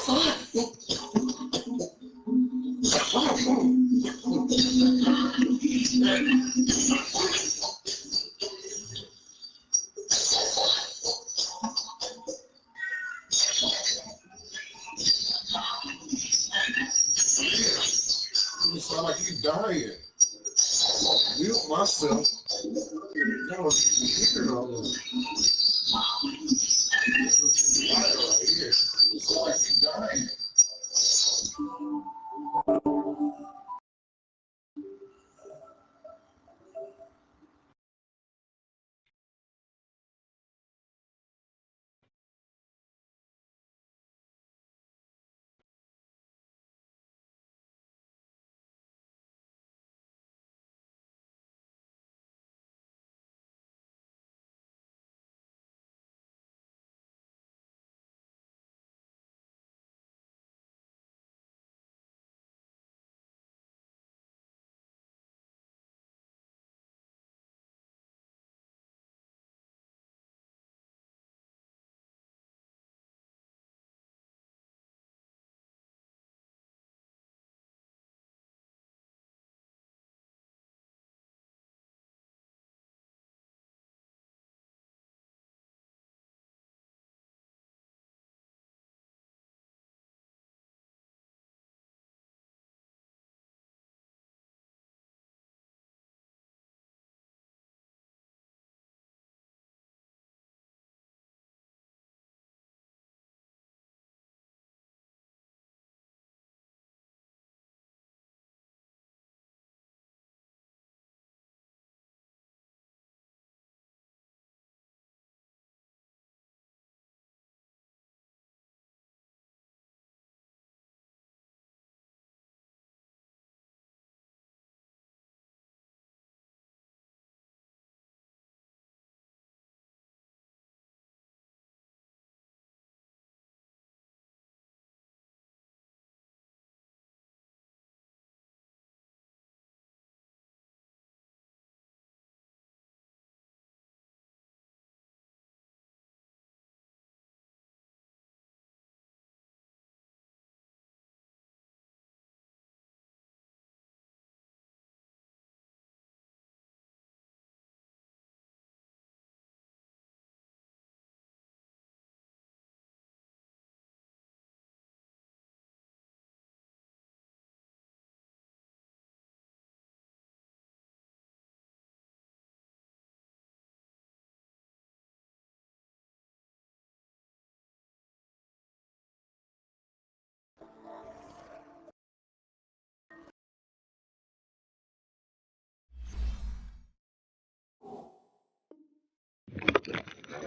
You sound like you dying. Mute myself. I was hearing all this. This is fire right here. You sound like you dying.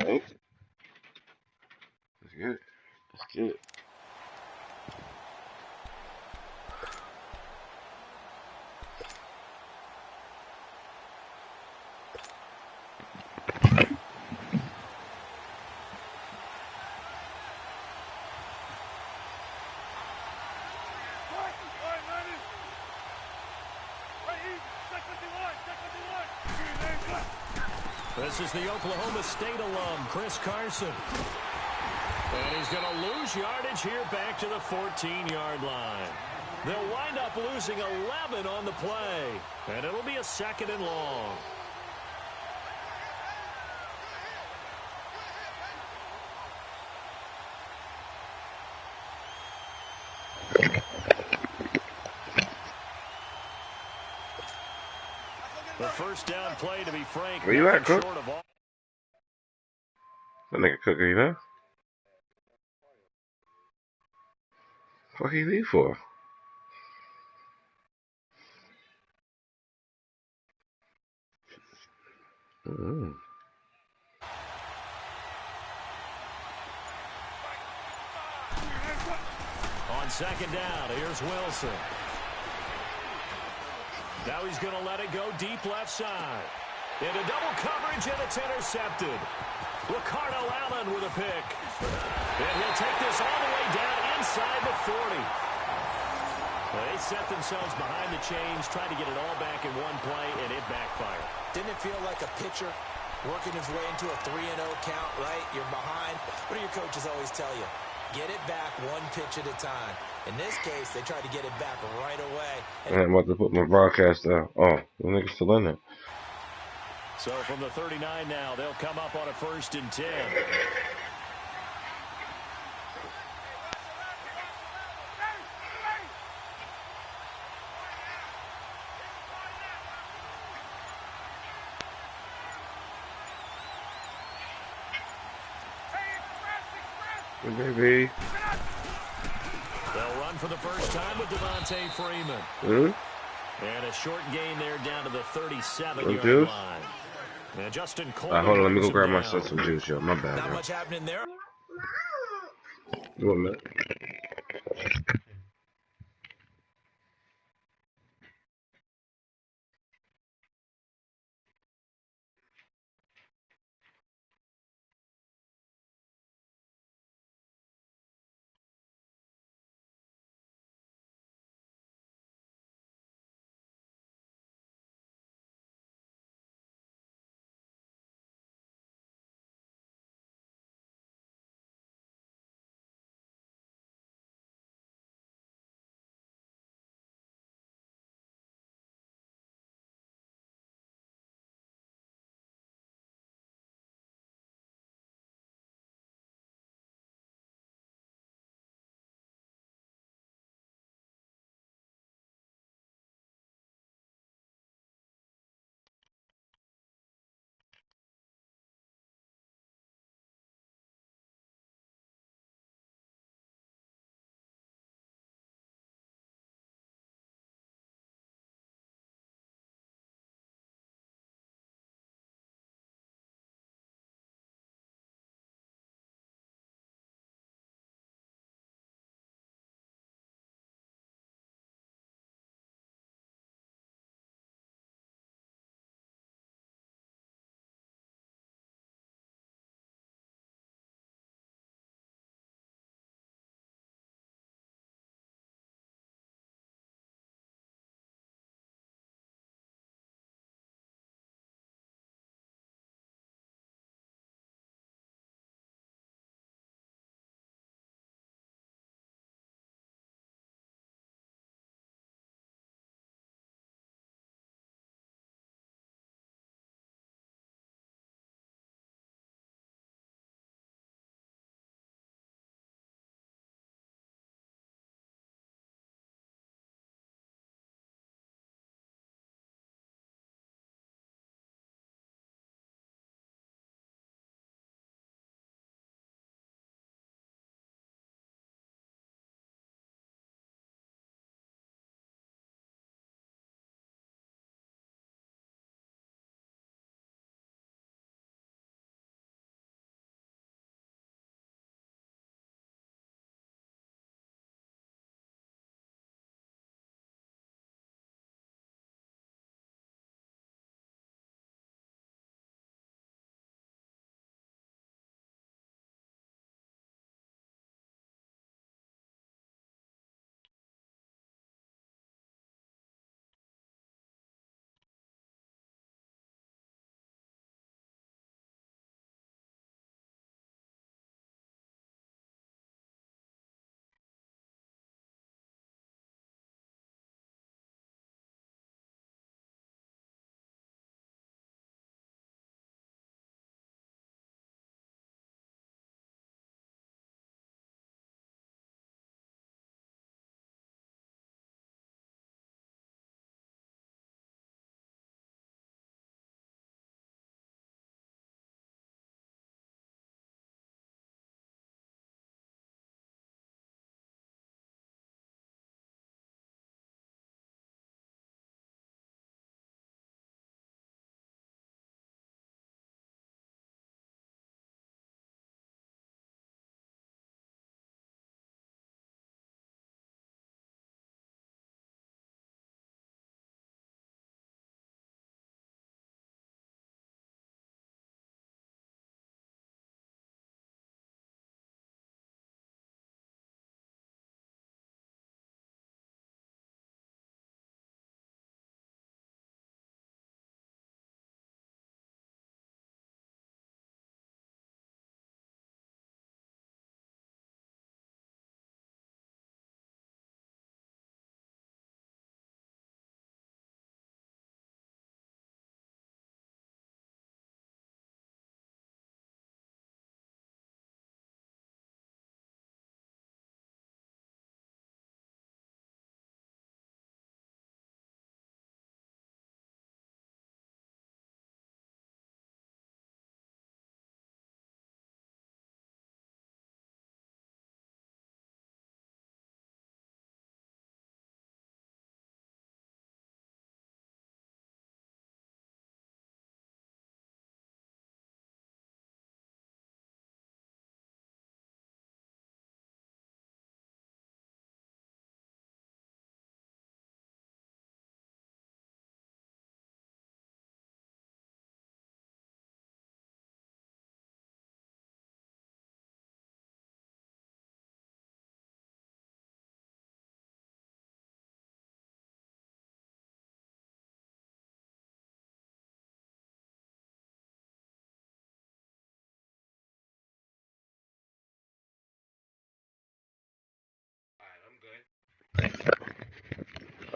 Alright. That's good. That's good. This is the Oklahoma State alum, Chris Carson. And he's going to lose yardage here back to the 14-yard line. They'll wind up losing 11 on the play. And it'll be a 2nd and long. The first down play, to be frank, where you at, Cook? short of all. That nigga Cook, you know? What he leave for? Mm. On 2nd down, here's Wilson. Now he's going to let it go deep left side. Into double coverage, and it's intercepted. Ricardo Allen with a pick. And he'll take this all the way down inside the 40. Well, they set themselves behind the chains, tried to get it all back in one play, and it backfired. Didn't it feel like a pitcher working his way into a 3-0 count, right? You're behind. What do your coaches always tell you? Get it back one pitch at a time. In this case, they tried to get it back right away. And I'm about to put my broadcast down. Oh, the nigga's still in there. So from the 39 now, they'll come up on a 1st and 10. Hey, baby. They'll run for the first time with Devontae Freeman. And a short gain there down to the 37-yard line. And Justin Coleman. Hold on, let me go grab my down. son some juice, yo. My bad, Not yo. much happening there. 1 minute.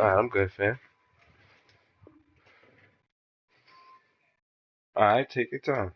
Alright, I'm good, fam. Alright, take your time.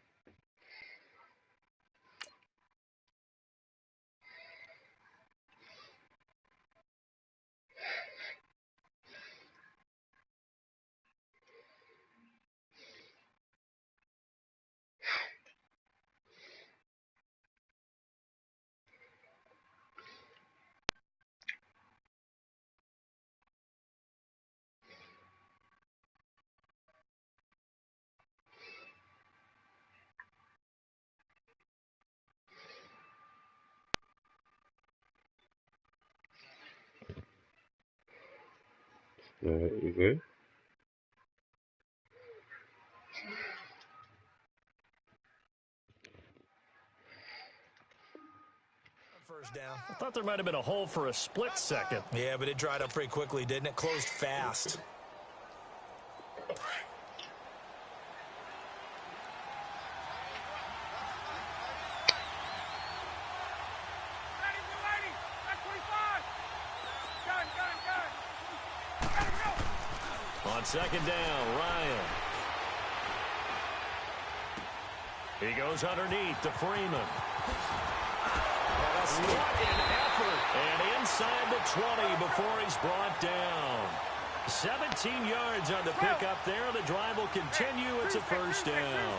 You good? First down. I thought there might have been a hole for a split second. Yeah, but it dried up pretty quickly, didn't it? Closed fast. On second down, Ryan. He goes underneath to Freeman. What an effort. And inside the 20 before he's brought down. 17 yards on the pickup there. The drive will continue. It's a first down.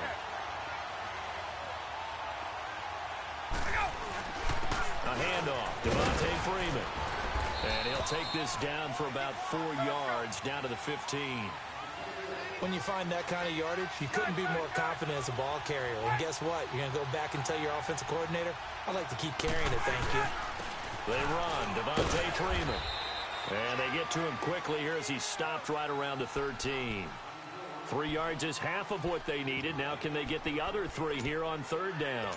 A handoff. Devontae Freeman. And he'll take this down for about 4 yards down to the 15. When you find that kind of yardage, you couldn't be more confident as a ball carrier. And guess what? You're going to go back and tell your offensive coordinator, I'd like to keep carrying it, thank you. They run. Devontae Freeman. And they get to him quickly here as he stopped right around the 13. 3 yards is half of what they needed. Now can they get the other 3 here on third down?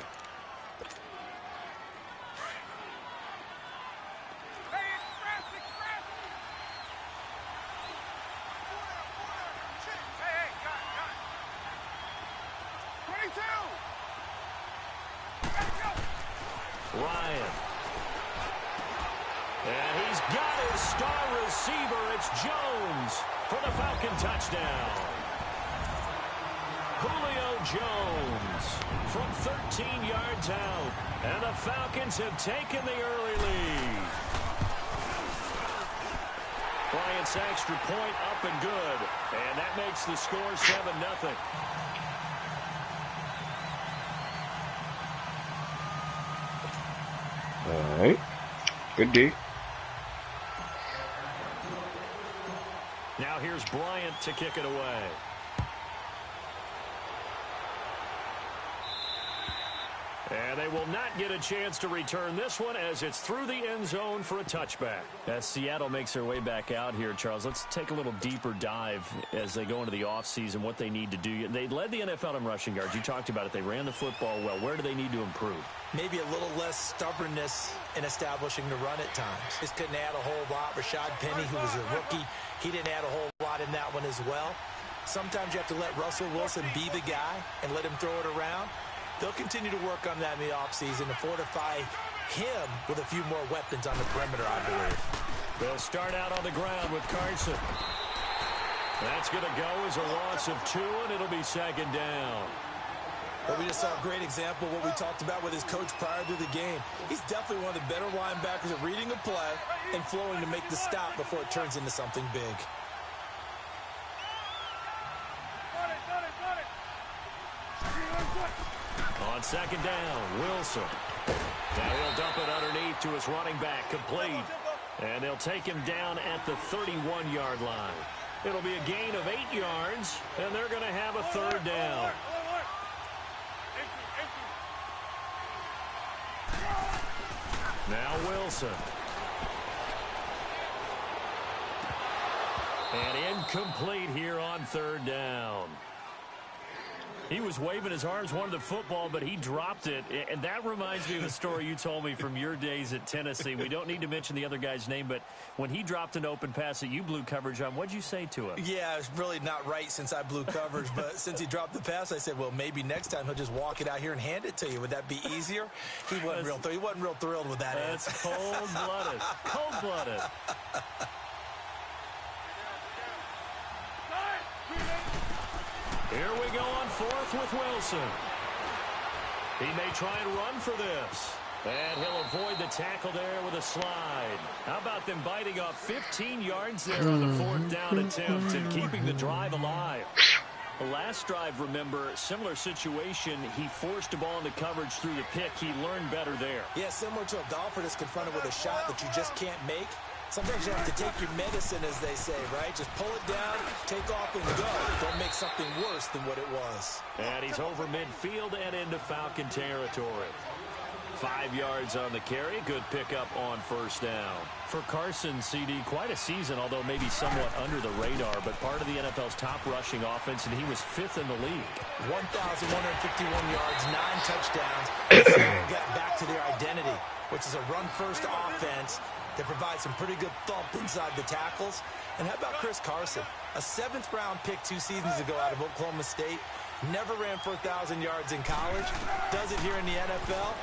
Ryan. And he's got his star receiver. It's Jones for the Falcon touchdown. Julio Jones from 13 yards out. And the Falcons have taken the early lead. Bryant's extra point up and good. And that makes the score 7-0. All right. Good D. Now here's Bryant to kick it away. And they will not get a chance to return this one as it's through the end zone for a touchback. As Seattle makes their way back out here, Charles, let's take a little deeper dive as they go into the offseason, what they need to do. They led the NFL in rushing yards. You talked about it. They ran the football well. Where do they need to improve? Maybe a little less stubbornness in establishing the run at times. Just couldn't add a whole lot. Rashad Penny, who was a rookie, he didn't add a whole lot in that one as well. Sometimes you have to let Russell Wilson be the guy and let him throw it around. They'll continue to work on that in the offseason to fortify him with a few more weapons on the perimeter, I believe. They'll start out on the ground with Carson. That's going to go as a loss of 2, and it'll be second down. Well, we just saw a great example of what we talked about with his coach prior to the game. He's definitely one of the better linebackers at reading a play and flowing to make the stop before it turns into something big. On second down, Wilson. Now he'll dump it underneath to his running back, complete. And they'll take him down at the 31-yard line. It'll be a gain of 8 yards, and they're going to have a third down. Now Wilson. And incomplete here on third down. He was waving his arms, wanted the football, but he dropped it. And that reminds me of a story you told me from your days at Tennessee. We don't need to mention the other guy's name, but when he dropped an open pass that you blew coverage on, what'd you say to him? Yeah, it's really not right since I blew coverage, but since he dropped the pass, I said, well, maybe next time he'll just walk it out here and hand it to you. Would that be easier? He wasn't real thrilled with that answer. That's cold-blooded. Cold-blooded. Here we go on fourth with Wilson. He may try and run for this. And he'll avoid the tackle there with a slide. How about them biting off 15 yards there on the fourth down attempt and keeping the drive alive? The last drive, remember, similar situation. He forced a ball into coverage through the pick. He learned better there. Yeah, similar to a golfer that's confronted with a shot that you just can't make. Sometimes you have to take your medicine, as they say, right? Just pull it down, take off, and go. Don't make something worse than what it was. And he's over midfield and into Falcon territory. 5 yards on the carry. Good pickup on first down. For Carson, CD, quite a season, although maybe somewhat under the radar, but part of the NFL's top rushing offense, and he was 5th in the league. 1,151 yards, 9 touchdowns. And got back to their identity, which is a run-first offense that provides some pretty good thump inside the tackles. And how about Chris Carson? A 7th-round pick 2 seasons ago out of Oklahoma State. Never ran for 1,000 yards in college. Does it here in the NFL.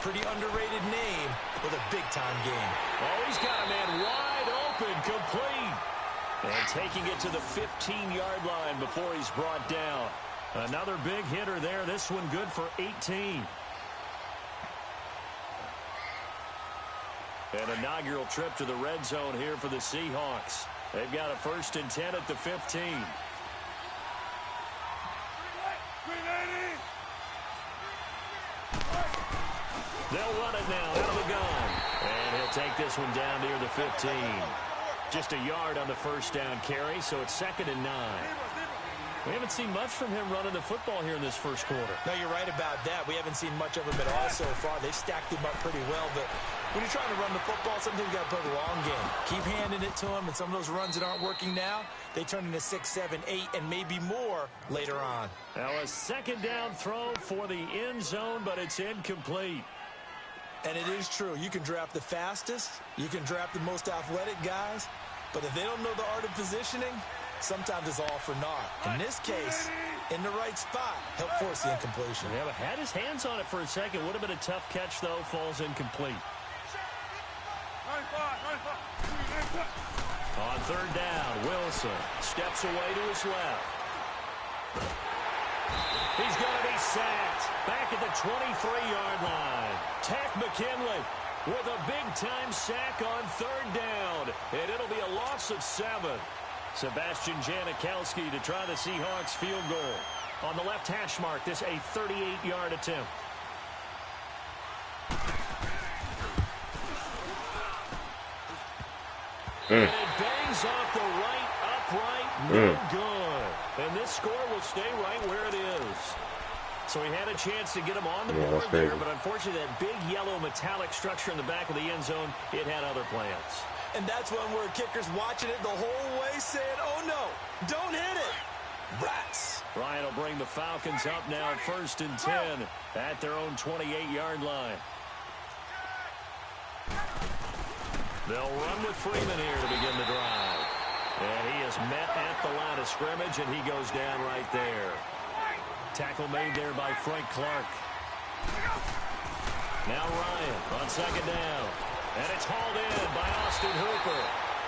Pretty underrated name with a big-time game. Oh, he's got a man wide open, complete. And taking it to the 15-yard line before he's brought down. Another big hitter there. This one good for 18. An inaugural trip to the red zone here for the Seahawks. They've got a 1st and 10 at the 15. They'll run it now out of the gun. And he'll take this one down near the 15. Just a yard on the first down carry, so it's 2nd and 9. We haven't seen much from him running the football here in this first quarter. No, you're right about that. We haven't seen much of him at all so far. They've stacked him up pretty well, but when you're trying to run the football, sometimes you've got to play the long game. Keep handing it to him, and some of those runs that aren't working now, they turn into 6, 7, 8, and maybe more later on. Now a 2nd down throw for the end zone, but it's incomplete. And it is true. You can draft the fastest. You can draft the most athletic guys. But if they don't know the art of positioning, sometimes it's all for naught. In this case, in the right spot, helped force the incompletion. Yeah, but had his hands on it for a second. Would have been a tough catch, though. Falls incomplete. On 3rd down, Wilson steps away to his left. He's going to be sacked back at the 23-yard line. Tack McKinley with a big-time sack on 3rd down, and it'll be a loss of 7. Sebastian Janikowski to try the Seahawks field goal. On the left hash mark, this a 38-yard attempt. And it bangs off the right upright, no good. And this score will stay right where it is. So he had a chance to get him on the board there, but unfortunately that big yellow metallic structure in the back of the end zone, it had other plans. And that's when we're kickers watching it the whole way saying, oh no, don't hit it. Rats. Ryan will bring the Falcons up now 1st and 10 at their own 28-yard line. They'll run with Freeman here to begin the drive. And he is met at the line of scrimmage, and he goes down right there. Tackle made there by Frank Clark. Now Ryan on 2nd down. And it's hauled in by Austin Hooper.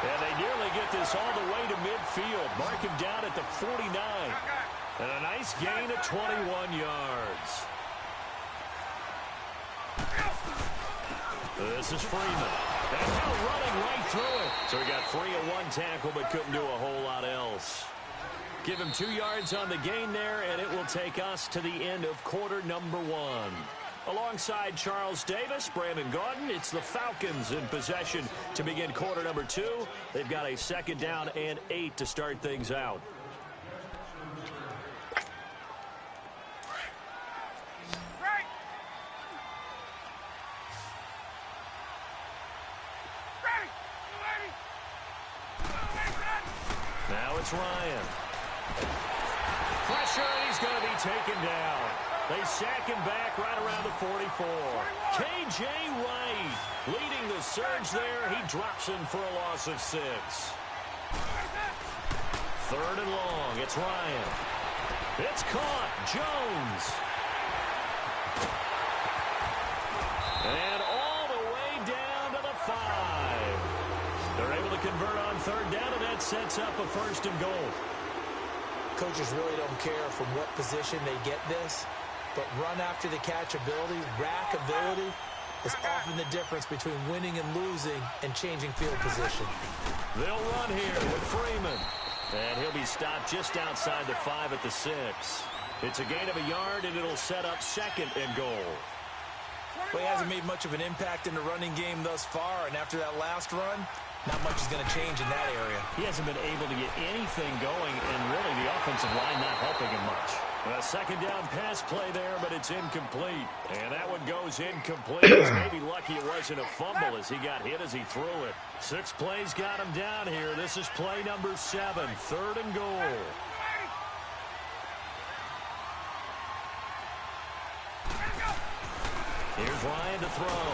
And they nearly get this all the way to midfield. Mark him down at the 49. And a nice gain of 21 yards. This is Freeman. And now running right through it. So he got free of 1 tackle, but couldn't do a whole lot else. Give him 2 yards on the gain there, and it will take us to the end of quarter number 1. Alongside Charles Davis, Brandon Gaudin, it's the Falcons in possession to begin quarter number 2. They've got a 2nd down and 8 to start things out. Now it's Ryan. Pressure, and he's going to be taken down. They sack him back right around the 44. K.J. Wright leading the surge there. He drops in for a loss of 6. 3rd and long. It's Ryan. It's caught. Jones. And all the way down to the 5. They're able to convert on 3rd down, and that sets up a 1st and goal. coaches really don't care from what position they get this, but run after the catch ability, rack ability, is often the difference between winning and losing and changing field position. They'll run here with Freeman. And he'll be stopped just outside the 5 at the 6. It's a gain of a yard, and it'll set up 2nd and goal. Well, he hasn't made much of an impact in the running game thus far, and after that last run, not much is going to change in that area. He hasn't been able to get anything going, and really the offensive line not helping him much. A 2nd down pass play there, but it's incomplete. And that one goes incomplete. He's maybe lucky it wasn't a fumble as he got hit as he threw it. 6 plays got him down here. This is play number 7, 3rd and goal. Here's Ryan to throw.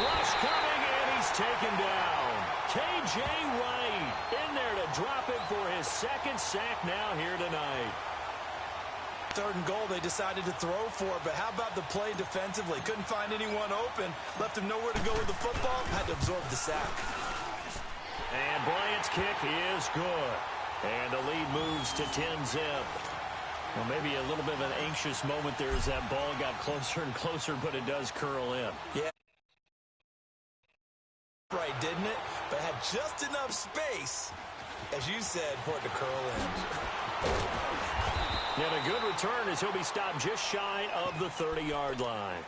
Rush coming, and he's taken down. K.J. Wright in there to drop him for his 2nd sack now here tonight. 3rd and goal, they decided to throw for it, but how about the play defensively? Couldn't find anyone open, left him nowhere to go with the football, had to absorb the sack. And Bryant's kick is good. And the lead moves to 10-zip. Well, maybe a little bit of an anxious moment there as that ball got closer and closer, but it does curl in. Yeah. Right, didn't it? But had just enough space, as you said, for it to curl in. And a good return as he'll be stopped just shy of the 30-yard line.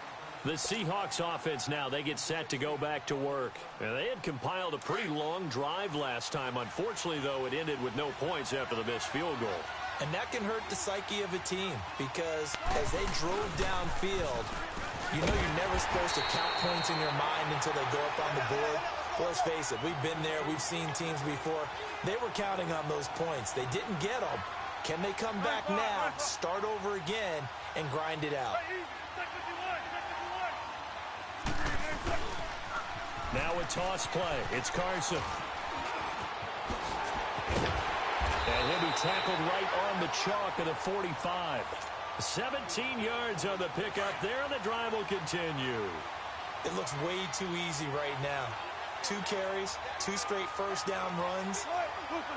The Seahawks offense now, they get set to go back to work. And they had compiled a pretty long drive last time. Unfortunately, though, it ended with no points after the missed field goal. And that can hurt the psyche of a team because as they drove downfield, you know you're never supposed to count points in your mind until they go up on the board. Well, let's face it, we've been there. We've seen teams before. They were counting on those points. They didn't get them. Can they come back now, start over again, and grind it out? Now a toss play. It's Carson. And he'll be tackled right on the chalk at the 45. 17 yards on the pickup there, and the drive will continue. It looks way too easy right now. 2 carries, 2 straight first down runs.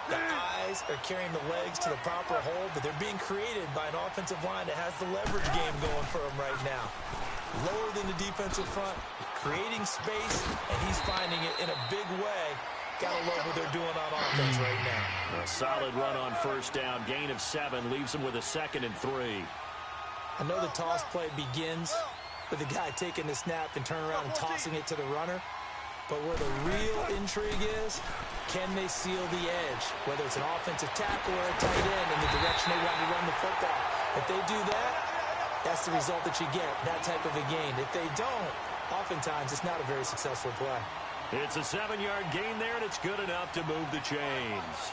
The eyes are carrying the legs to the proper hole, but they're being created by an offensive line that has the leverage game going for them right now. Lower than the defensive front, creating space, and he's finding it in a big way. Gotta love what they're doing on offense right now. A solid run on first down. Gain of 7 leaves him with a 2nd and 3. I know the toss play begins with the guy taking the snap and turning around and tossing it to the runner. But where the real intrigue is, can they seal the edge? Whether it's an offensive tackle or a tight end in the direction they want to run the football. If they do that, that's the result that you get, that type of a gain. If they don't, oftentimes it's not a very successful play. It's a 7-yard gain there, and it's good enough to move the chains.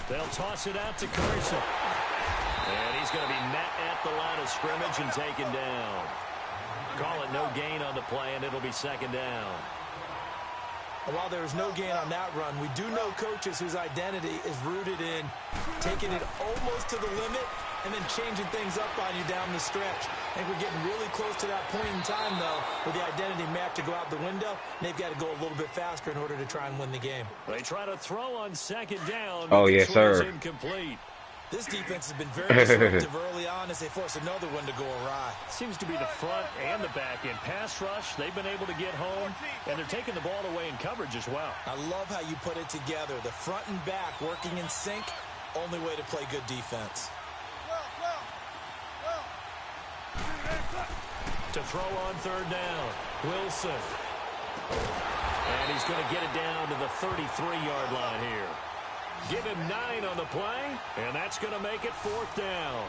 They'll toss it out to Carson. And he's going to be met at the line of scrimmage and taken down. Call it no gain on the play, and it'll be 2nd down. And while there is no gain on that run, we do know coaches whose identity is rooted in taking it almost to the limit and then changing things up on you down the stretch. I think we're getting really close to that point in time, though, where the identity map to go out the window, and they've got to go a little bit faster in order to try and win the game. They try to throw on 2nd down. Oh, yes, sir. Incomplete. This defense has been very disruptive early on as they force another one to go awry. Seems to be the front and the back end. Pass rush, they've been able to get home, and they're taking the ball away in coverage as well. I love how you put it together. The front and back working in sync, only way to play good defense. To throw on 3rd down, Wilson. And he's going to get it down to the 33-yard line here. Give him 9 on the play, and that's going to make it 4th down.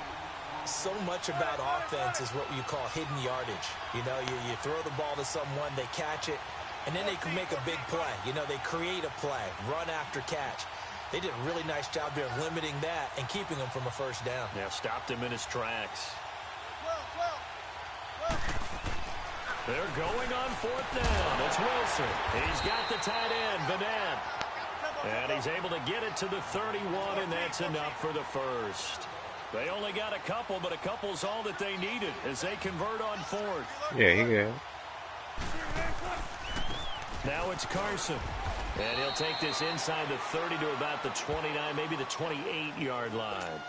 So much about offense is what you call hidden yardage. You know, you throw the ball to someone, they catch it, and then they can make a big play. You know, they create a play, run after catch. They did a really nice job there of limiting that and keeping him from a first down. Yeah, stopped him in his tracks. They're going on 4th down. It's Wilson. He's got the tight end, Vanette. And he's able to get it to the 31, and that's enough for the first. They only got a couple, but a couple's all that they needed as they convert on fourth. Yeah, he got it. Now it's Carson. And he'll take this inside the 30 to about the 29, maybe the 28-yard line.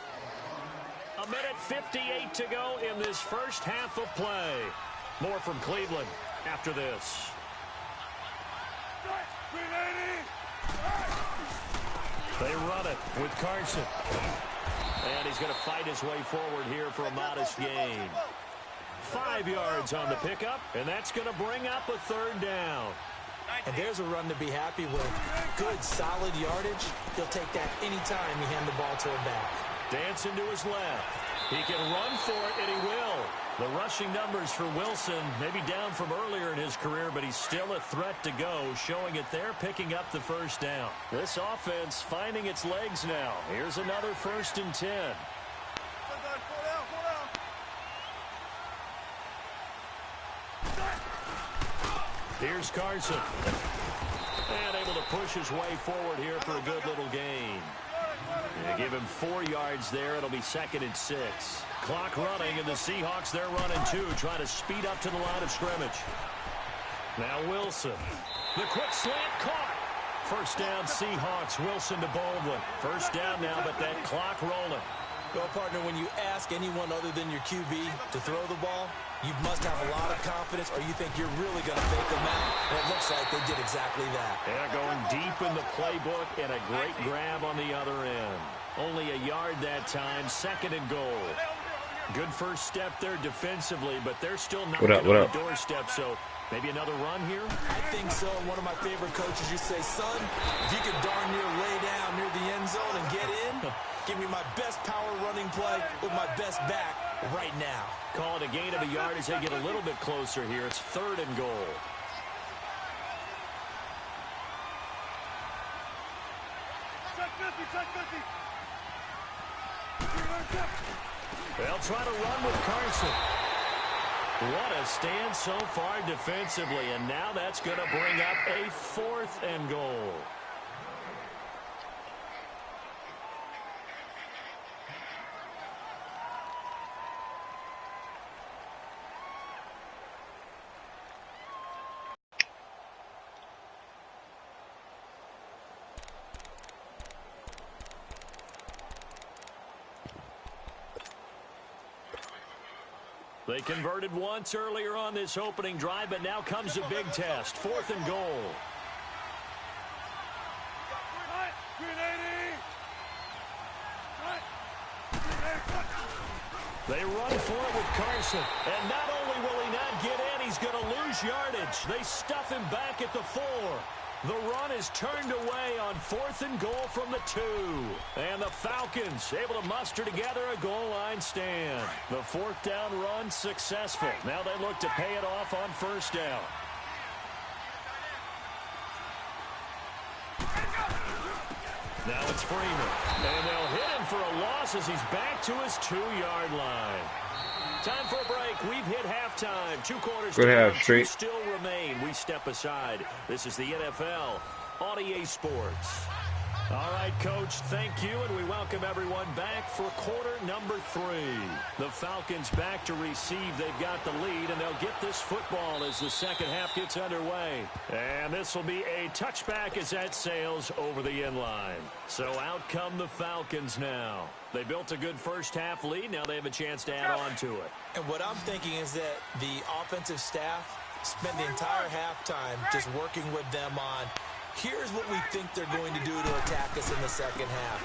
1:58 to go in this first half of play. More from Cleveland after this. They run it with Carson. And he's going to fight his way forward here for a modest gain. 5 yards on the pickup, and that's going to bring up a third down. And there's a run to be happy with. Good, solid yardage. He'll take that anytime you hand the ball to him back. Dancing to his left. He can run for it, and he will. The rushing numbers for Wilson maybe down from earlier in his career, but he's still a threat to go, showing it there, picking up the first down. This offense finding its legs now. Here's another 1st and 10. Here's Carson. And able to push his way forward here for a good little gain. They give him 4 yards there. It'll be 2nd and 6. Clock running, and the Seahawks, they're running too, trying to speed up to the line of scrimmage. Now Wilson. The quick slant caught. First down, Seahawks. Wilson to Baldwin. First down now, but that clock rolling. Well, partner, when you ask anyone other than your QB to throw the ball, you must have a lot of confidence, or you think you're really going to fake them out. And it looks like they did exactly that. They're going deep in the playbook, and a great grab on the other end. Only a yard that time, 2nd and goal. Good first step there defensively, but they're still not on the doorstep, so maybe another run here? I think so. One of my favorite coaches used to say, son, if you can darn near lay down near the end zone and get in, give me my best power running play with my best back right now. Call it a gain of a yard as they get a little bit closer here. It's 3rd and goal. They'll try to run with Carson. What a stand so far defensively, and now that's going to bring up a 4th and goal. They converted once earlier on this opening drive, but now comes a big test. 4th and goal. They run for it with Carson. And not only will he not get in, he's going to lose yardage. They stuff him back at the 4. The run is turned away on 4th and goal from the 2. And the Falcons able to muster together a goal line stand. The 4th down run successful. Now they look to pay it off on 1st down. Now it's Freeman. And they'll hit him for a loss as he's back to his 2-yard line. Time for a break. We've hit halftime. 2 quarters down, 2 still remain. We step aside. This is the NFL on EA Sports. All right, Coach, thank you, and we welcome everyone back for quarter number 3. The Falcons back to receive. They've got the lead, and they'll get this football as the second half gets underway. And this will be a touchback as that sails over the end line. So out come the Falcons now. They built a good first half lead. Now they have a chance to add on to it. And what I'm thinking is that the offensive staff spent the entire halftime just working with them on, here's what we think they're going to do to attack us in the second half.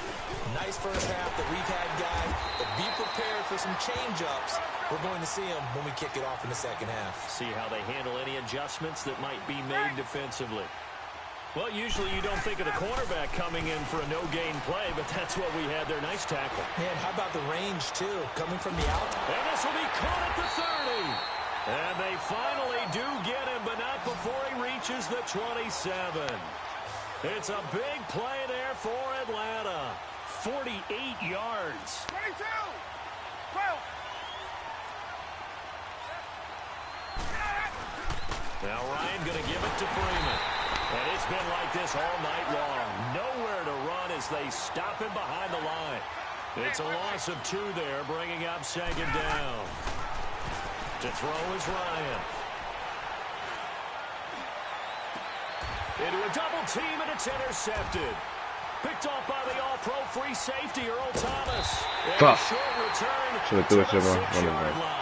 Nice first half that we've had, guys, but be prepared for some change-ups. We're going to see them when we kick it off in the second half. See how they handle any adjustments that might be made defensively. Well, usually you don't think of the cornerback coming in for a no-gain play, but that's what we had there. Nice tackle. Man, how about the range, too, coming from the out? And this will be caught at the 30. And they finally do get him, but not before he reaches the 27. It's a big play there for Atlanta. 48 yards. 22. 12. Now Ryan going to give it to Freeman. And it's been like this all night long. Nowhere to run as they stop him behind the line. It's a loss of 2 there, bringing up 2nd down. To throw is Ryan. Into a double team, and it's intercepted. Picked off by the all-pro free safety, Earl Thomas. And a short return to the 6-yard line.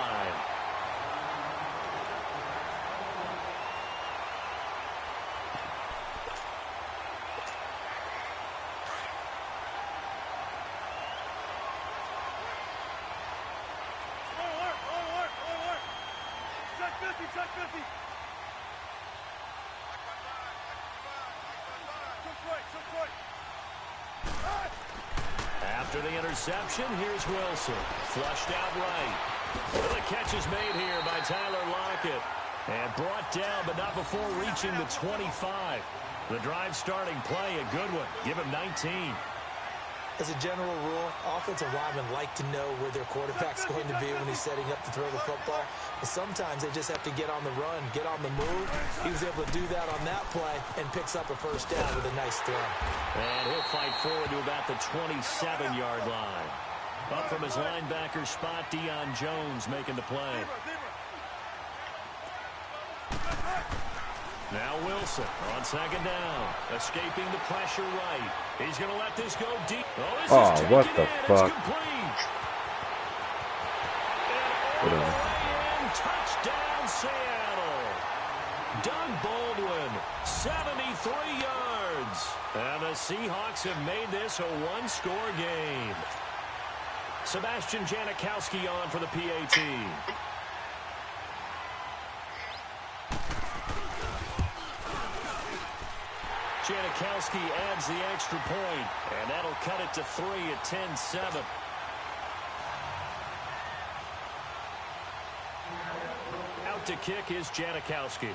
After the interception, here's Wilson. Flushed out right. Well, the catch is made here by Tyler Lockett. And brought down, but not before reaching the 25. The drive starting play, a good one. Give him 19. As a general rule, offensive linemen like to know where their quarterback's going to be when he's setting up to throw the football. But sometimes they just have to get on the run, get on the move. He was able to do that on that play and picks up a 1st down with a nice throw. And he'll fight forward to about the 27-yard line. Up from his linebacker spot, Deion Jones making the play. Now Wilson on 2nd down. Escaping the pressure right. He's going to let this go deep. Oh, what the fuck? It's complete. And all the way in, touchdown Seattle. Doug Baldwin, 73 yards. And the Seahawks have made this a 1-score game. Sebastian Janikowski on for the PAT. Janikowski adds the extra point, and that'll cut it to 3 at 10-7. Out to kick is Janikowski.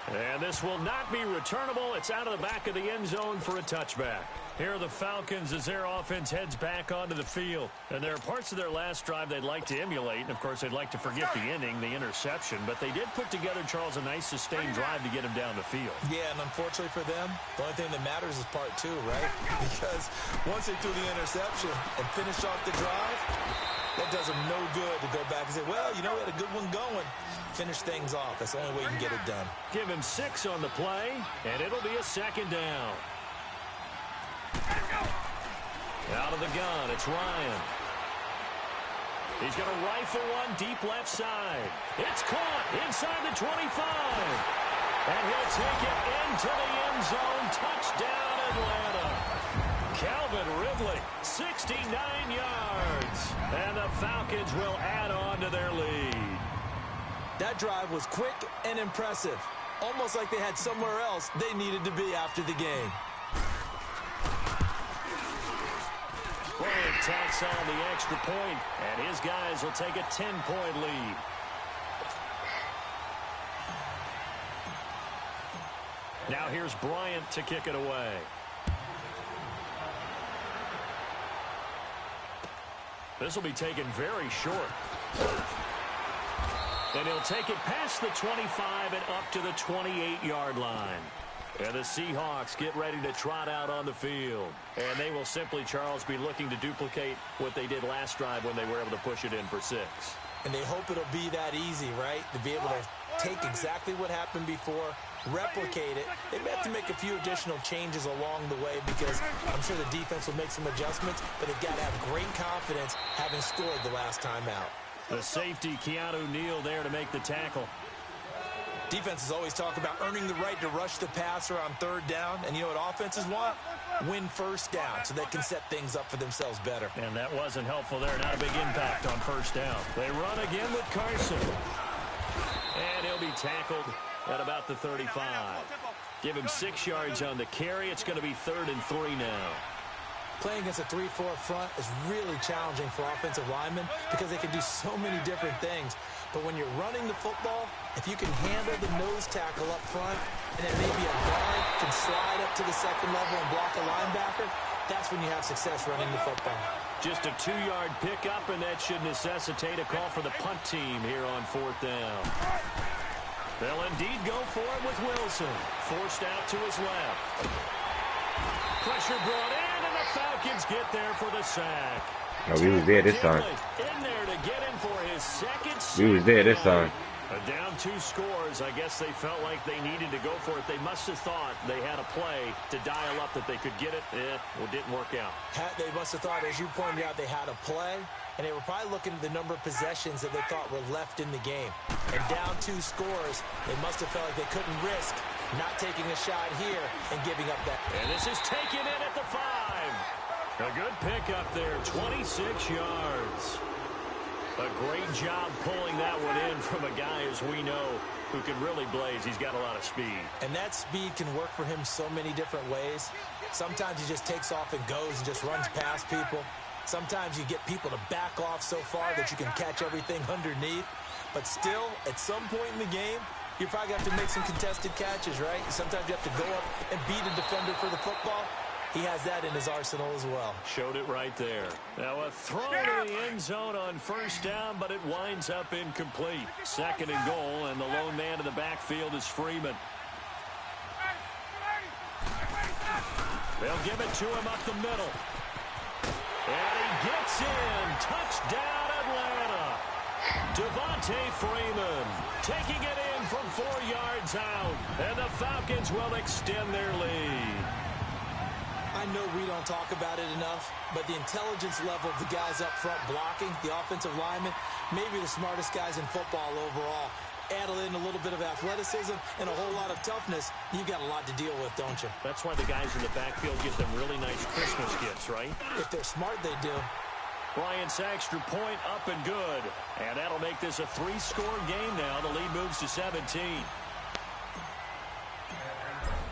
And this will not be returnable. It's out of the back of the end zone for a touchback. Here are the Falcons as their offense heads back onto the field. And there are parts of their last drive they'd like to emulate. And, of course, they'd like to forget the inning, the interception. But they did put together, Charles, a nice sustained drive to get him down the field. Yeah, and unfortunately for them, the only thing that matters is part 2, right? Because once they threw the interception and finished off the drive, that does them no good to go back and say, well, you know, we had a good one going. Finish things off. That's the only way you can get it done. Give him 6 on the play, and it'll be a 2nd down. Out of the gun, it's Ryan. He's going to rifle one deep left side. It's caught inside the 25. And he'll take it into the end zone. Touchdown, Atlanta. Calvin Ridley, 69 yards. And the Falcons will add on to their lead. That drive was quick and impressive. Almost like they had somewhere else they needed to be after the game. Bryant tacks on the extra point, and his guys will take a 10-point lead. Now here's Bryant to kick it away. This will be taken very short. And he'll take it past the 25 and up to the 28-yard line. And the Seahawks get ready to trot out on the field. And they will simply, Charles, be looking to duplicate what they did last drive when they were able to push it in for 6. And they hope it'll be that easy, right? To be able to take exactly what happened before, replicate it. They may have to make a few additional changes along the way because I'm sure the defense will make some adjustments, but they've got to have great confidence having scored the last time out. The safety, Keanu Neal, there to make the tackle. Defenses always talk about earning the right to rush the passer on 3rd down. And you know what offenses want? Win 1st down so they can set things up for themselves better. And that wasn't helpful there. Not a big impact on 1st down. They run again with Carson. And he'll be tackled at about the 35. Give him 6 yards on the carry. It's going to be 3rd and 3 now. Playing against a 3-4 front is really challenging for offensive linemen because they can do so many different things. But when you're running the football, if you can handle the nose tackle up front, and then maybe a guard can slide up to the 2nd level and block a linebacker, that's when you have success running the football. Just a 2-yard pickup, and that should necessitate a call for the punt team here on 4th down. They'll indeed go for it with Wilson. Forced out to his left. Pressure brought in, and the Falcons get there for the sack. Oh, we was there this time. In there to get him for his second sack. We was there this time. Down 2 scores. I guess they felt like they needed to go for it. They must have thought they had a play to dial up that they could get it. It didn't work out. They must have thought, as you pointed out, they had a play, and they were probably looking at the number of possessions that they thought were left in the game. And down 2 scores, they must have felt like they couldn't risk not taking a shot here and giving up that. And this is taken in at the 5. A good pick up there, 26 yards. A great job pulling that one in from a guy, as we know, who can really blaze. He's got a lot of speed. And that speed can work for him so many different ways. Sometimes he just takes off and goes and just runs past people. Sometimes you get people to back off so far that you can catch everything underneath. But still, at some point in the game, you probably have to make some contested catches, right? Sometimes you have to go up and beat a defender for the football. He has that in his arsenal as well. Showed it right there. Now a throw to the end zone on first down, but it winds up incomplete. 2nd and goal, and the lone man in the backfield is Freeman. They'll give it to him up the middle. And he gets in. Touchdown, Atlanta. Devontae Freeman taking it in from 4 yards out. And the Falcons will extend their lead. I know we don't talk about it enough, but the intelligence level of the guys up front blocking, the offensive linemen, maybe the smartest guys in football overall. Add in a little bit of athleticism and a whole lot of toughness, you've got a lot to deal with, don't you? That's why the guys in the backfield get them really nice Christmas gifts, right? If they're smart, they do. Bryant's extra point up and good. And that'll make this a 3-score game now. The lead moves to 17.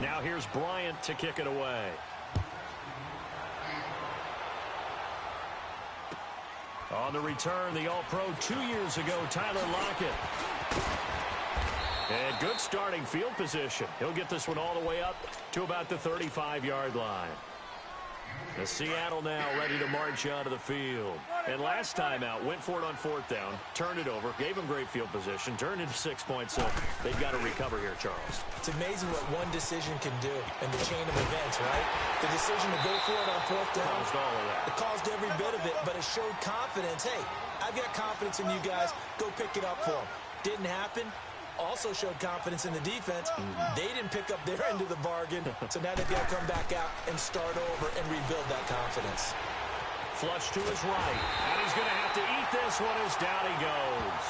Now here's Bryant to kick it away. On the return, the All-Pro 2 years ago, Tyler Lockett. And good starting field position. He'll get this one all the way up to about the 35-yard line. The Seattle now ready to march out of the field. And last time out, went for it on 4th down, turned it over, gave them great field position, turned into 6 points, so they've got to recover here, Charles. It's amazing what one decision can do in the chain of events, right? The decision to go for it on 4th down. Caused all of that. It caused every bit of it, but it showed confidence. Hey, I've got confidence in you guys. Go pick it up for them. Didn't happen. Also showed confidence in the defense. They didn't pick up their end of the bargain, so now they've got to come back out and start over and rebuild that confidence. Flush to his right, and he's going to have to eat this one as down he goes.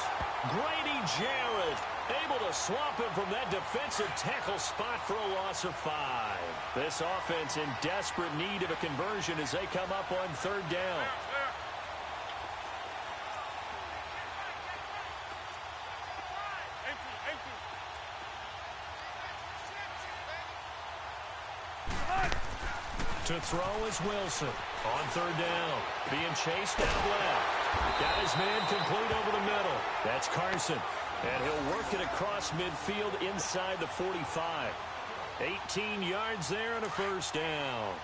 Grady Jarrett able to swamp him from that defensive tackle spot for a loss of 5. This offense in desperate need of a conversion as they come up on 3rd down. To throw is Wilson on 3rd down. Being chased out left. Got his man complete over the middle. That's Carson. And he'll work it across midfield inside the 45. 18 yards there and a 1st down.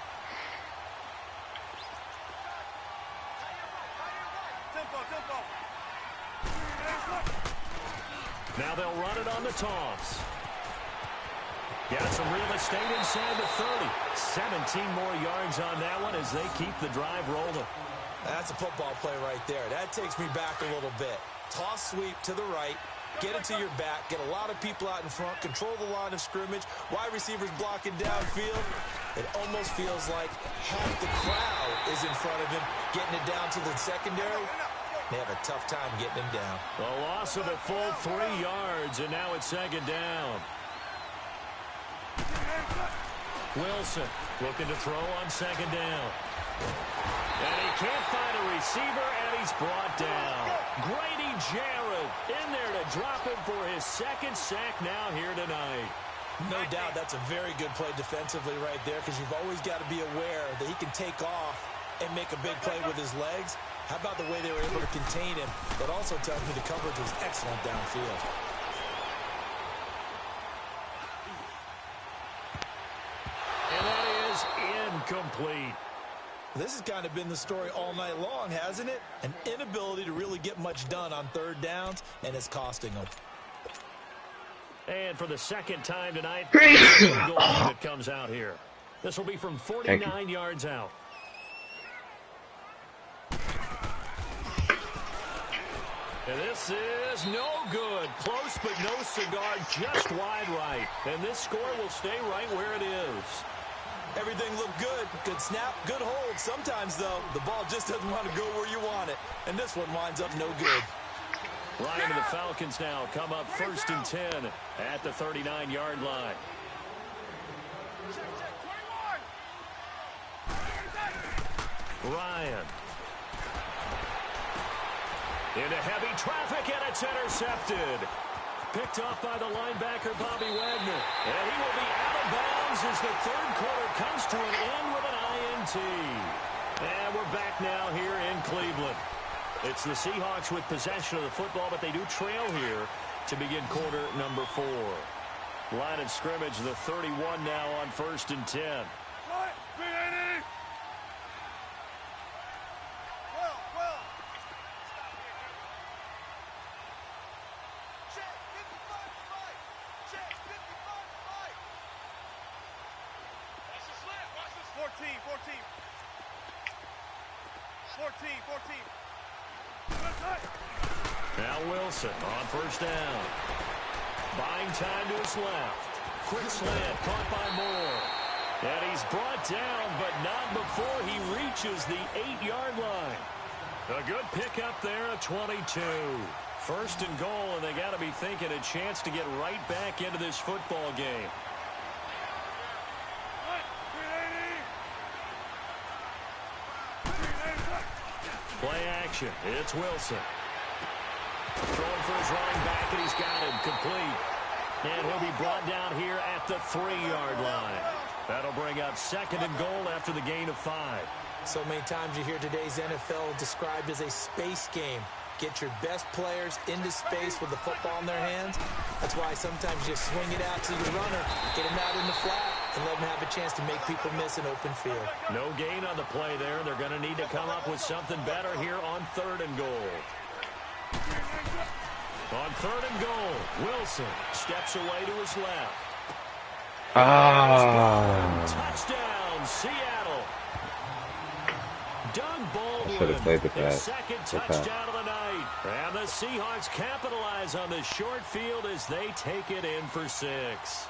Now they'll run it on the toss. Got some real estate inside the 30. 17 more yards on that one as they keep the drive rolling. That's a football play right there. That takes me back a little bit. Toss sweep to the right. Get it to your back. Get a lot of people out in front. Control the line of scrimmage. Wide receivers blocking downfield. It almost feels like half the crowd is in front of him, getting it down to the secondary. They have a tough time getting him down. A loss of a full 3 yards, and now it's 2nd down. Wilson looking to throw on 2nd down. And he can't find a receiver, and he's brought down. Grady Jarrett in there to drop him for his 2nd sack now here tonight. No doubt that's a very good play defensively right there, because you've always got to be aware that he can take off and make a big play with his legs. How about the way they were able to contain him? That also tells me the coverage was excellent downfield. And that is incomplete. This has kind of been the story all night long, hasn't it? An inability to really get much done on 3rd downs, and it's costing them. And for the second time tonight, the field goal unit comes out here. This will be from 49 yards out. And this is no good. Close, but no cigar, just wide right. And this score will stay right where it is. Everything looked good. Good snap, good hold. Sometimes, though, the ball just doesn't want to go where you want it. And this one winds up no good. Ryan and the Falcons now come up 1st and 10 at the 39-yard line. Ryan. Into heavy traffic, and it's intercepted. Picked off by the linebacker, Bobby Wagner. And he will be out of bounds as the third quarter comes to an end with an INT. And we're back now here in Cleveland. It's the Seahawks with possession of the football, but they do trail here to begin quarter number 4. Line of scrimmage, the 31 now on 1st and 10. Now Wilson on 1st down. Buying time to his left. Quick slant caught by Moore. And he's brought down, but not before he reaches the 8-yard line. A good pickup there at 22. 1st and goal, and they got to be thinking a chance to get right back into this football game. Play action. It's Wilson. Throwing for his running back, and he's got him complete. And he'll be brought down here at the 3-yard line. That'll bring up 2nd and goal after the gain of 5. So many times you hear today's NFL described as a space game. Get your best players into space with the football in their hands. That's why sometimes you just swing it out to your runner, get him out in the flat, and let him have a chance to make people miss an open field. No gain on the play there. They're going to need to come up with something better here on 3rd and goal. On 3rd and goal, Wilson steps away to his left. Touchdown, Seattle. Doug Baldwin, should have played the his pass. second touchdown of the night. And the Seahawks capitalize on this short field as they take it in for 6.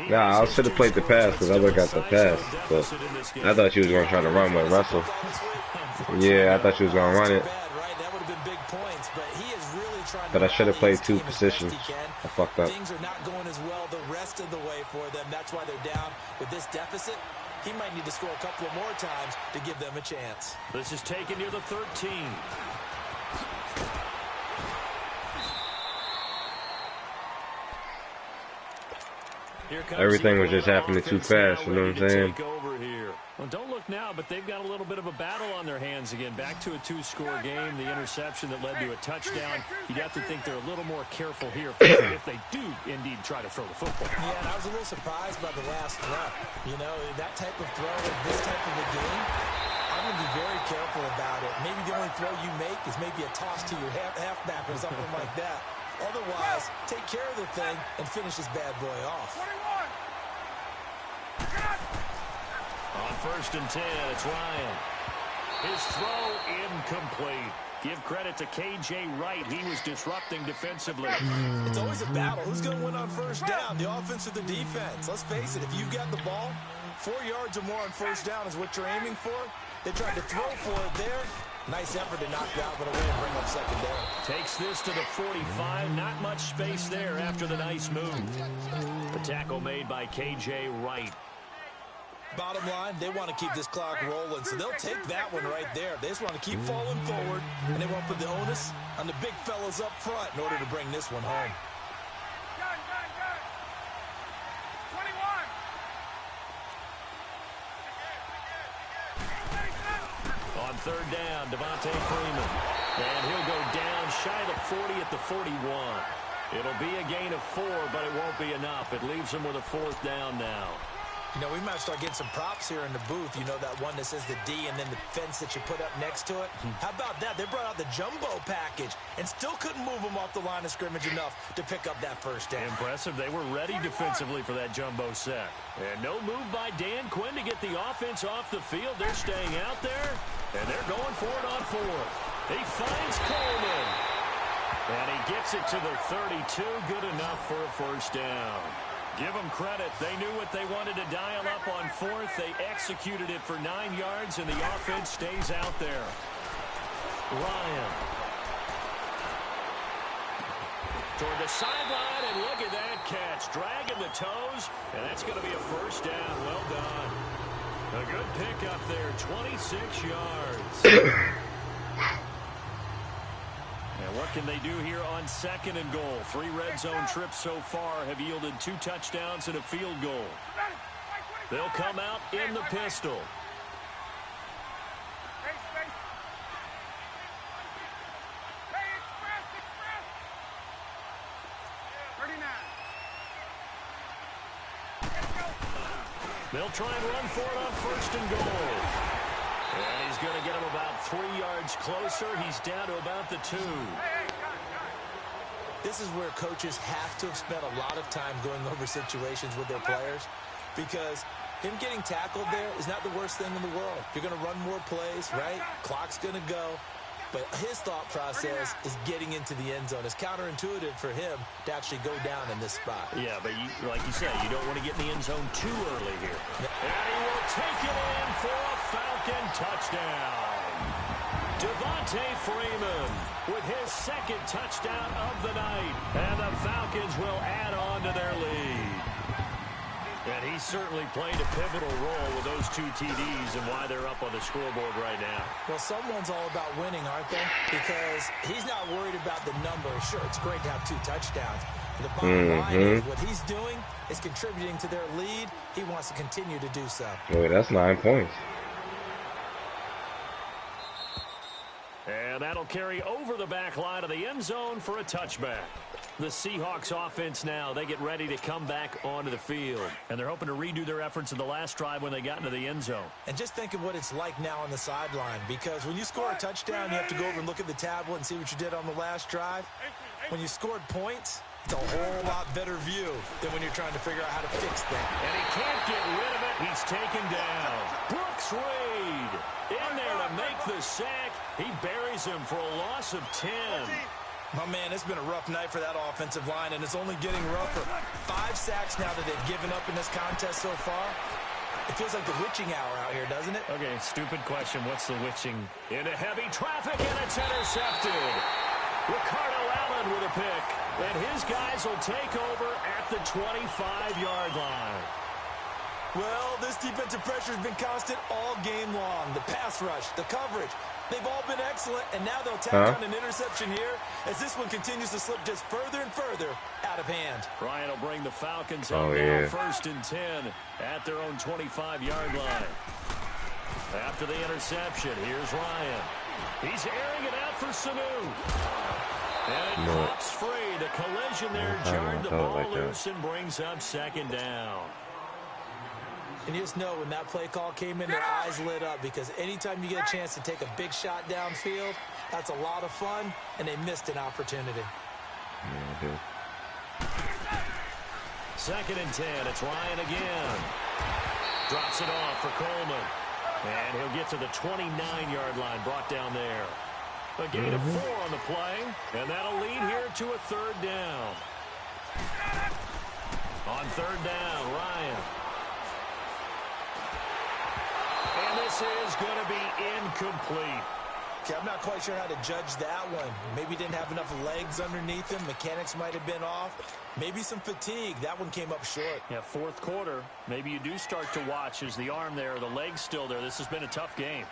Nah, I should have played the pass because I would have got the pass. But I thought you was going to try to run with Russell. Yeah, I thought you was going to run it. But I should have played 2 positions. I fucked up. Things are not going as well the rest of the way for them. That's why they're down with this deficit. He might need to score a couple of more times to give them a chance. This is taken near the 13. Everything was just happening too fast, you know what I'm saying? Well, don't look now, but they've got a little bit of a battle on their hands again. Back to a 2-score game, the interception that led to a touchdown. You'd have to think they're a little more careful here if they do indeed try to throw the football. Yeah, and I was a little surprised by the last throw. You know, that type of throw in this type of a game, I'm going to be very careful about it. Maybe the only throw you make is maybe a toss to your halfback or something like that. Otherwise, take care of the thing and finish this bad boy off. On 1st and 10, it's Ryan. His throw incomplete. Give credit to K.J. Wright. He was disrupting defensively. It's always a battle. Who's going to win on 1st down, the offense or the defense? Let's face it, if you've got the ball, 4 yards or more on 1st down is what you're aiming for. They tried to throw for it there. Nice effort to knock it out, but away and bring up 2nd down. Takes this to the 45. Not much space there after the nice move. The tackle made by K.J. Wright. Bottom line, they want to keep this clock rolling, so they'll take that one right there. They just want to keep falling forward, and they won't put the onus on the big fellas up front in order to bring this one home. 21. On 3rd down, Devontae Freeman. And he'll go down shy of the 40 at the 41. It'll be a gain of 4, but it won't be enough. It leaves him with a 4th down now. You know, we might start getting some props here in the booth. You know, that one that says the D and then the fence that you put up next to it. How about that? They brought out the jumbo package and still couldn't move them off the line of scrimmage enough to pick up that first down. Impressive. They were ready defensively for that jumbo set. And no move by Dan Quinn to get the offense off the field. They're staying out there, and they're going for it on fourth. He finds Coleman. And he gets it to the 32. Good enough for a first down. Give them credit. They knew what they wanted to dial up on fourth. They executed it for 9 yards, and the offense stays out there. Ryan. Toward the sideline, and look at that catch. Dragging the toes, and that's going to be a first down. Well done. A good pick up there, 26 yards. And what can they do here on 2nd and goal? 3 red zone trips so far have yielded 2 touchdowns and a field goal. They'll come out in the pistol. They'll try and run for it on 1st and goal. And he's going to get him about 3 yards closer. He's down to about the 2. This is where coaches have to have spent a lot of time going over situations with their players, because him getting tackled there is not the worst thing in the world. You're going to run more plays, right? Clock's going to go. But his thought process is getting into the end zone. It's counterintuitive for him to actually go down in this spot. Yeah, but like you said, you don't want to get in the end zone too early here. And he will take it in for a Falcon touchdown. Devontae Freeman with his 2nd touchdown of the night. And the Falcons will add on to their lead. And he certainly played a pivotal role with those 2 TDs and why they're up on the scoreboard right now. Well, someone's all about winning, aren't they? Because he's not worried about the number. Sure, it's great to have 2 touchdowns. But the bottom line is what he's doing is contributing to their lead. He wants to continue to do so. Wait, that's 9 points. And that'll carry over the back line of the end zone for a touchback. The Seahawks offense now, they get ready to come back onto the field. And they're hoping to redo their efforts in the last drive when they got into the end zone. And just think of what it's like now on the sideline, because when you score a touchdown, you have to go over and look at the tablet and see what you did on the last drive. When you scored points, it's a whole lot better view than when you're trying to figure out how to fix things. And he can't get rid of it. He's taken down. Brooks Reed in there to make the sack. He buries him for a loss of 10. My man, it's been a rough night for that offensive line, and it's only getting rougher. 5 sacks now that they've given up in this contest so far. It feels like the witching hour out here, doesn't it? Okay, stupid question. What's the witching? Into heavy traffic, and it's intercepted. Ricardo Allen with a pick. And his guys will take over at the 25-yard line. Well, this defensive pressure has been constant all game long. The pass rush, the coverage, they've all been excellent, and now they'll tack on an interception here as this one continues to slip just further and further out of hand. Ryan will bring the Falcons up now 1st and 10 at their own 25-yard line. After the interception, here's Ryan. He's airing it out for Sanu. And it pops free. The collision there jarred the ball loose and brings up 2nd down. And you just know when that play call came in, their eyes lit up, because anytime you get a chance to take a big shot downfield, that's a lot of fun, and they missed an opportunity. Yeah, 2nd and 10. It's Ryan again. Drops it off for Coleman. And he'll get to the 29-yard line, brought down there. A gain of 4 on the play, and that'll lead here to a 3rd down. On 3rd down, Ryan. And this is going to be incomplete. Okay, I'm not quite sure how to judge that one. Maybe didn't have enough legs underneath him. Mechanics might have been off. Maybe some fatigue. That one came up short. Yeah, 4th quarter. Maybe you do start to watch. Is the arm there, the leg's still there? This has been a tough game.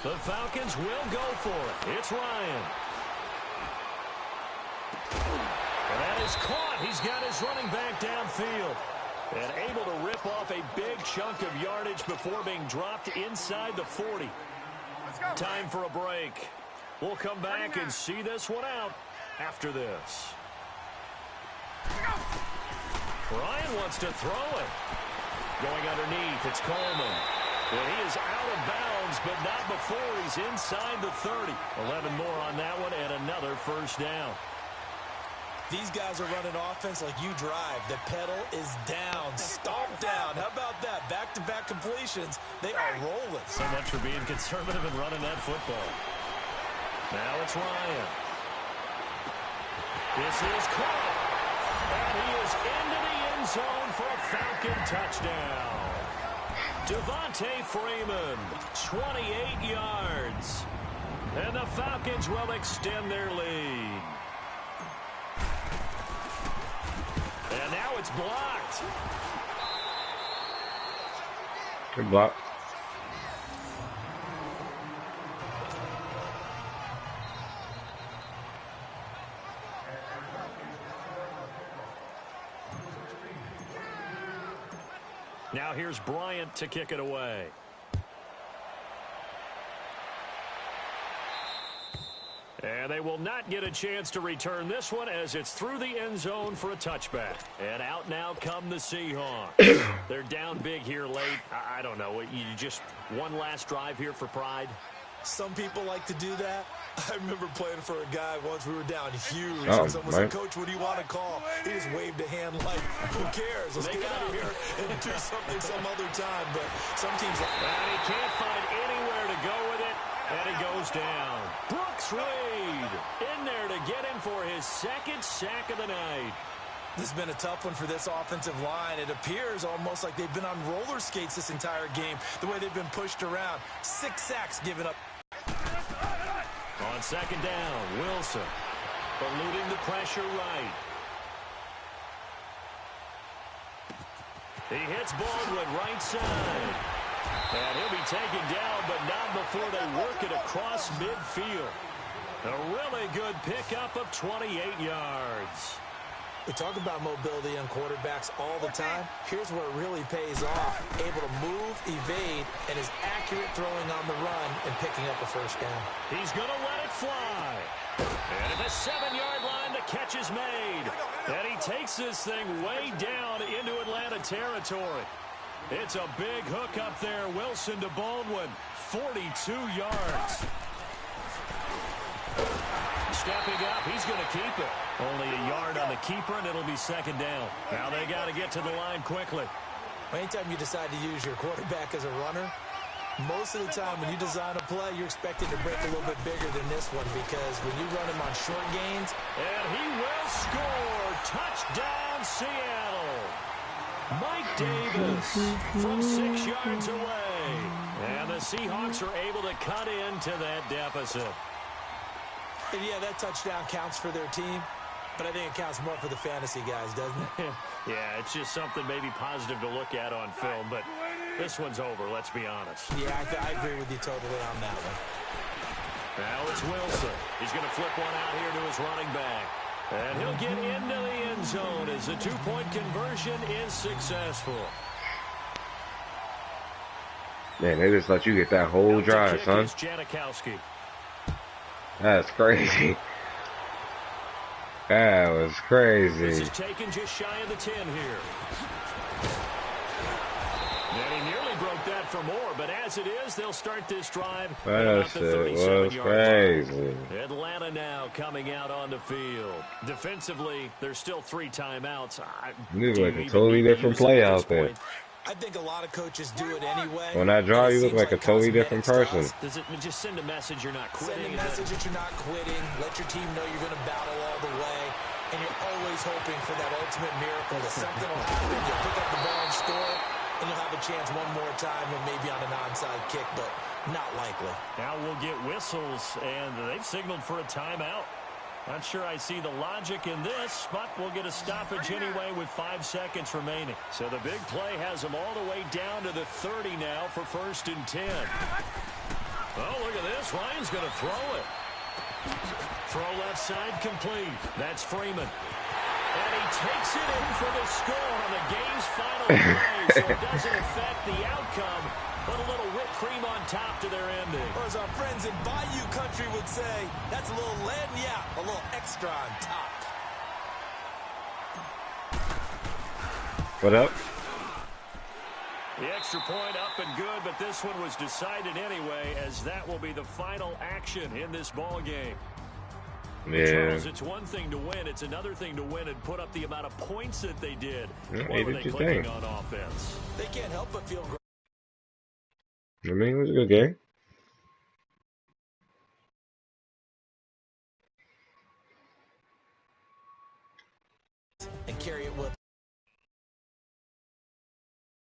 The Falcons will go for it. It's Ryan. And that is caught. He's got his running back downfield. And able to rip off a big chunk of yardage before being dropped inside the 40. Time for a break. We'll come back and see this one out after this. Ryan wants to throw it. Going underneath, it's Coleman. And he is out of bounds, but not before he's inside the 30. 11 more on that one and another first down. These guys are running offense like you drive. The pedal is down, stomp down. How about that? Back-to-back completions. They are rolling. So much for being conservative and running that football. Now it's Ryan. This is caught. And he is into the end zone for a Falcon touchdown. Devontae Freeman, 28 yards. And the Falcons will extend their lead. And now it's blocked. Good block. Now here's Bryant to kick it away. And they will not get a chance to return this one as it's through the end zone for a touchback. And out now come the Seahawks. They're down big here late. I don't know. You just one last drive here for pride? Some people like to do that. I remember playing for a guy once. We were down huge. Oh, Someone said, Coach, what do you want to call? He just waved a hand like, who cares? Let's get out of here and do something some other time. But some teams like and he can't find anywhere to go with it. And he goes down. Brooks Reed in there to get him for his second sack of the night. This has been a tough one for this offensive line. It appears almost like they've been on roller skates this entire game, the way they've been pushed around. 6 sacks given up. On second down, Wilson eluding the pressure right. He hits Baldwin right side. And he'll be taken down, but not before they work it across midfield. A really good pickup of 28 yards. We talk about mobility on quarterbacks all the time. Here's where it really pays off. Able to move, evade, and is accurate throwing on the run and picking up a first down. He's going to let it fly. And at the 7-yard line, the catch is made. And he takes this thing way down into Atlanta territory. It's a big hook up there. Wilson to Baldwin, 42 yards. Stepping up, he's going to keep it. Only a yard on the keeper, and it'll be second down. Now they got to get to the line quickly. Anytime you decide to use your quarterback as a runner, most of the time when you design a play, you're expected to break a little bit bigger than this one because when you run him on short gains. And he will score. Touchdown, Seattle. Mike Davis from 6 yards away. And the Seahawks are able to cut into that deficit. And yeah, that touchdown counts for their team, but I think it counts more for the fantasy guys, doesn't it? Yeah, it's just something maybe positive to look at on film, but this one's over, let's be honest. Yeah, I agree with you totally on that one. Now it's Wilson. He's going to flip one out here to his running back. And he'll get into the end zone as the two-point conversion is successful. Man, they just let you get that whole drive, son. Janikowski. That's crazy. That was crazy. This is taken just shy of the 10 here. And he nearly broke that for more, but as it is, they'll start this drive. That was crazy. Atlanta now coming out on the field. Defensively, there's still 3 timeouts. You look like a totally different play out there. I think a lot of coaches do it anyway. When I draw, you look like a totally different person. Does it just send a message you're not quitting? Send a message that you're not quitting. Let your team know you're going to battle all the way. And you're always hoping for that ultimate miracle that something will happen. You'll pick up the ball and score, and you'll have a chance one more time and maybe on an onside kick, but not likely. Now we'll get whistles, and they've signaled for a timeout. Not sure I see the logic in this, but we'll get a stoppage anyway with 5 seconds remaining. So the big play has them all the way down to the 30 now for 1st and 10. Oh, look at this. Ryan's going to throw it. Throw left side complete. That's Freeman. And he takes it in for the score on the game's final play, so it doesn't affect the outcome. Put a little whipped cream on top to their ending. Or as our friends in Bayou Country would say, that's a little lead, yeah, a little extra on top. What up? The extra point up and good, but this one was decided anyway, as that will be the final action in this ball game. Yeah. Charles, it's one thing to win. It's another thing to win and put up the amount of points that they did. Yeah, What were did they you clicking think? on offense? They can't help but feel great. I mean, it was a good game. And carry it with